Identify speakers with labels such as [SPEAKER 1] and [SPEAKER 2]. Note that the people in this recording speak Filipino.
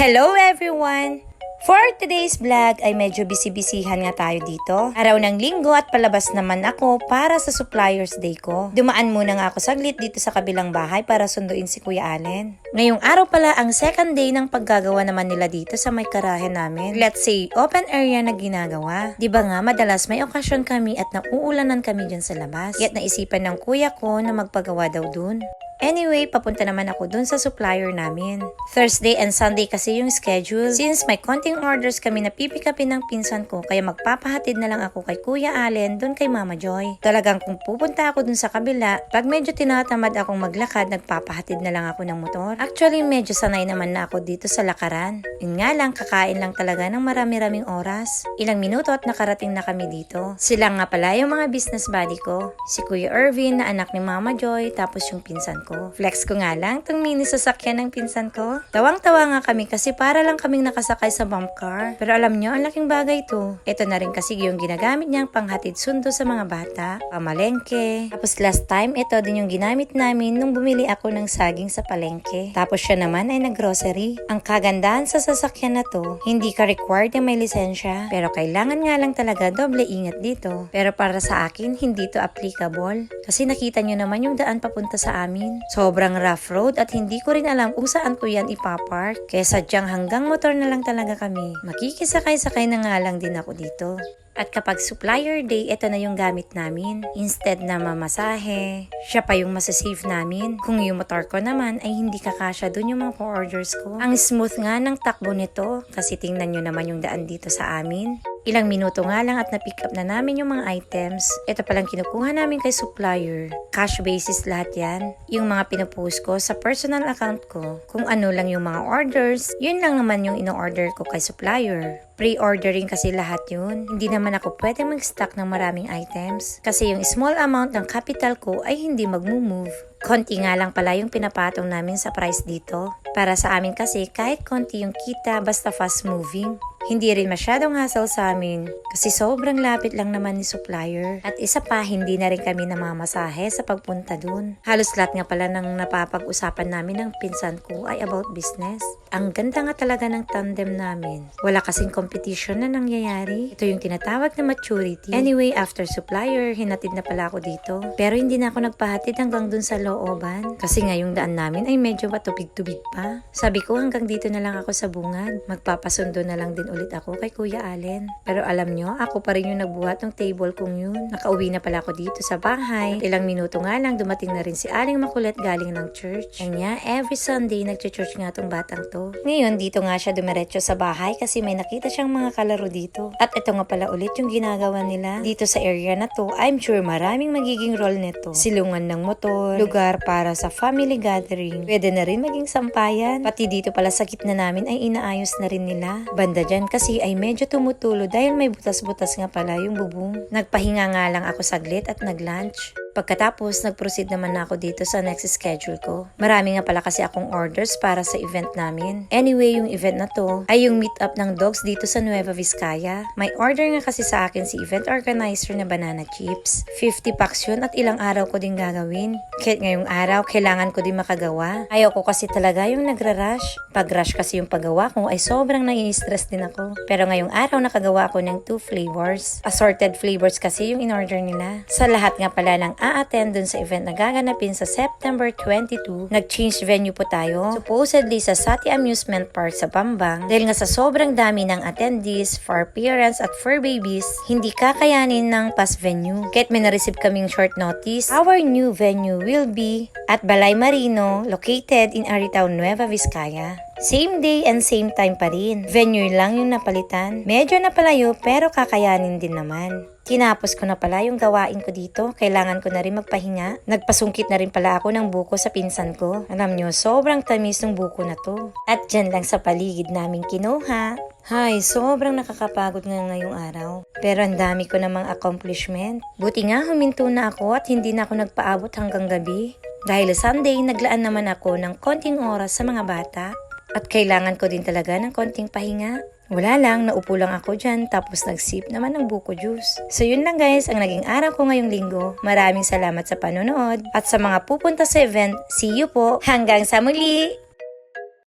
[SPEAKER 1] Hello everyone! For today's vlog ay medyo busy-bisihan nga tayo dito. Araw ng linggo at palabas naman ako para sa suppliers day ko. Dumaan muna nga ako saglit dito sa kabilang bahay para sunduin si Kuya Allen. Ngayong araw pala ang second day ng paggagawa naman nila dito sa may karahe namin. Let's say, open area na ginagawa. Diba nga madalas may okasyon kami at nauulanan kami dyan sa labas. Kaya't naisipan ng kuya ko na magpagawa daw dun. Anyway, papunta naman ako dun sa supplier namin. Thursday and Sunday kasi yung schedule. Since may konting orders kami na pipikapin ng pinsan ko, kaya magpapahatid na lang ako kay Kuya Allen dun kay Mama Joy. Talagang kung pupunta ako dun sa kabila, pag medyo tinatamad akong maglakad, nagpapahatid na lang ako ng motor. Actually, medyo sanay naman na ako dito sa lakaran. Yun nga lang, kakain lang talaga ng marami-raming oras. Ilang minuto at nakarating na kami dito. Sila nga pala yung mga business buddy ko. Si Kuya Irvin na anak ni Mama Joy, tapos yung pinsan ko. Flex ko nga lang tong mini sasakyan ng pinsan ko. Tawang-tawa nga kami kasi para lang kaming nakasakay sa bump car. Pero alam nyo, ang laking bagay to. Ito na rin kasi yung ginagamit niyang panghatid sundo sa mga bata, pamalengke. Tapos last time, ito din yung ginamit namin nung bumili ako ng saging sa palengke. Tapos siya naman ay naggrocery. Ang kagandahan sa sasakyan na to, hindi ka required na may lisensya. Pero kailangan nga lang talaga doble ingat dito. Pero para sa akin, hindi to applicable. Kasi nakita nyo naman yung daan papunta sa amin. Sobrang rough road at hindi ko rin alam kung saan ko yan ipapark. Kaya sadyang hanggang motor na lang talaga kami. Makikisakay-sakay na nga lang din ako dito. At kapag supplier day, ito na yung gamit namin. Instead na mamasahe, siya pa yung masasave namin. Kung yung motor ko naman ay hindi kakasya dun yung mga orders ko. Ang smooth nga ng takbo nito kasi tingnan nyo naman yung daan dito sa amin. Ilang minuto nga lang at na-pick up na namin yung mga items. Ito palang kinukuha namin kay supplier. Cash basis lahat yan. Yung mga pinupost ko sa personal account ko. Kung ano lang yung mga orders, yun lang naman yung ino-order ko kay supplier. Pre-ordering kasi lahat yun. Hindi naman ako pwedeng mag-stock ng maraming items. Kasi yung small amount ng capital ko ay hindi mag-move. Konti nga lang pala yung pinapatong namin sa price dito. Para sa amin kasi kahit konti yung kita basta fast moving. Hindi rin masyadong hassle sa amin kasi sobrang lapit lang naman ni supplier. At isa pa, hindi na rin kami namamasahe sa pagpunta dun. Halos lahat nga pala ng napapag-usapan namin ng pinsan ko ay about business. Ang ganda nga talaga ng tandem namin. Wala kasing competition na nangyayari. Ito yung tinatawag na maturity. Anyway, after supplier, hinatid na pala ako dito. Pero hindi na ako nagpahatid hanggang dun sa looban. Kasi nga yung daan namin ay medyo matubig-tubig pa. Sabi ko hanggang dito na lang ako sa bungad. Magpapasundo na lang din ulit ako kay Kuya Allen. Pero alam nyo, ako pa rin yung nagbuhat ng table kong yun. Nakauwi na pala ako dito sa bahay. At ilang minuto nga lang, dumating na rin si Aling Makulit galing ng church. Kanya, every Sunday, nagcha-church nga tong batang to. Ngayon, dito nga siya dumiretso sa bahay kasi may nakita siyang mga kalaro dito. At ito nga pala ulit yung ginagawa nila dito sa area na to. I'm sure maraming magiging role nito. Silungan ng motor, lugar para sa family gathering. Pwede na rin maging sampayan. Pati dito pala sa gitna namin ay inaayos na rin nila. Banda dyan kasi ay medyo tumutulo dahil may butas-butas nga pala yung bubong. Nagpahinga nga lang ako saglit at nag-lunch. Pagkatapos, nag-proceed naman ako dito sa next schedule ko. Marami nga pala kasi akong orders para sa event namin. Anyway, yung event na to ay yung meet-up ng dogs dito sa Nueva Vizcaya. May order nga kasi sa akin si event organizer na banana chips. 50 packs yun at ilang araw ko din gagawin. Kahit ngayong araw, kailangan ko din makagawa. Ayaw ko kasi talaga yung nagra-rush. Pag-rush kasi yung paggawa ko ay sobrang nai-stress din ako. Pero ngayong araw nakagawa ako ng 2 flavors. Assorted flavors kasi yung in-order nila. Sa lahat nga pala ng a-attend dun sa event na gaganapin sa September 22, nag-change venue po tayo. Supposedly sa Sati Amusement Park sa Bambang. Dahil nga sa sobrang dami ng attendees, for parents at for babies, hindi kakayanin ng past venue. Kahit may na-receive kaming short notice, our new venue will be at Balay Marino, located in Aritown, Nueva Vizcaya. Same day and same time pa rin. Venue lang yung napalitan. Medyo napalayo pero kakayanin din naman. Tinapos ko na pala yung gawain ko dito. Kailangan ko na rin magpahinga. Nagpasungkit na rin pala ako ng buko sa pinsan ko. Alam nyo, sobrang tamis ng buko na to. At dyan lang sa paligid namin kinuha. Hay, sobrang nakakapagod nga ngayong araw. Pero ang dami ko namang accomplishment. Buti nga huminto na ako at hindi na ako nagpaabot hanggang gabi. Dahil Sunday, naglaan naman ako ng konting oras sa mga bata. At kailangan ko din talaga ng konting pahinga. Wala lang, naupo lang ako dyan tapos nagsip naman ng buko juice. So yun lang guys, ang naging araw ko ngayong linggo. Maraming salamat sa panonood. At sa mga pupunta sa event, see you po. Hanggang sa muli!